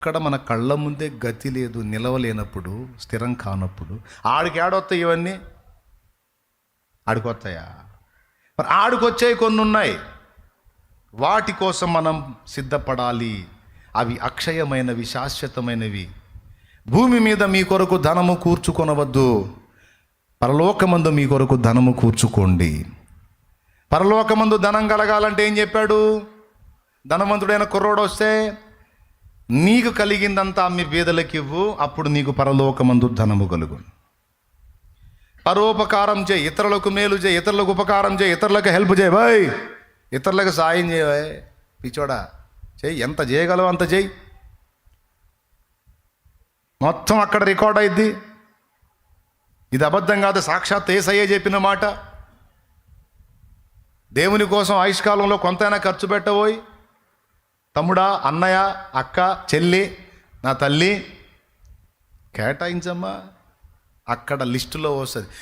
ఇక్కడ మన కళ్ళ ముందే గతి లేదు, నిలవలేనప్పుడు, స్థిరం కానప్పుడు ఆడికి ఆడొస్తాయి ఇవన్నీ? ఆడికొస్తాయా? మరి ఆడికొచ్చేవి కొన్ని ఉన్నాయి, వాటి కోసం మనం సిద్ధపడాలి. అవి అక్షయమైనవి, శాశ్వతమైనవి. భూమి మీద మీ కొరకు ధనము కూర్చుకొనవద్దు, పరలోకమందు మీ కొరకు ధనము కూర్చుకోండి. పరలోకమందు ధనం కలగాలంటే ఏం చెప్పాడు? ధనవంతుడైన కుర్రోడు వస్తే నీకు కలిగిందంతా అమ్మి బీదలకు ఇవ్వు, అప్పుడు నీకు పరలోకమందు ధనము కలుగు. పరోపకారం చేయి, ఇతరులకు మేలు చేయి, ఇతరులకు ఉపకారం చేయి, ఇతరులకు హెల్ప్ చేయి. బాయ్, ఇతరులకు సాయం చేయవే పిచ్చోడా, చేయి. ఎంత చేయగలవు అంత చేయి. మొత్తం అక్కడ రికార్డ్ అయింది. ఇది అబద్ధం కాదు, సాక్షాత్ యేసయ్యే చెప్పిన మాట. దేవుని కోసం ఆయుష్కాలంలో కొంతైనా ఖర్చు పెట్టబోయి, తమ్ముడా, అన్నయ్య, అక్క, చెల్లి, నా తల్లి, కేటాయించమ్మా. అక్కడ లిస్టులో వస్తుంది.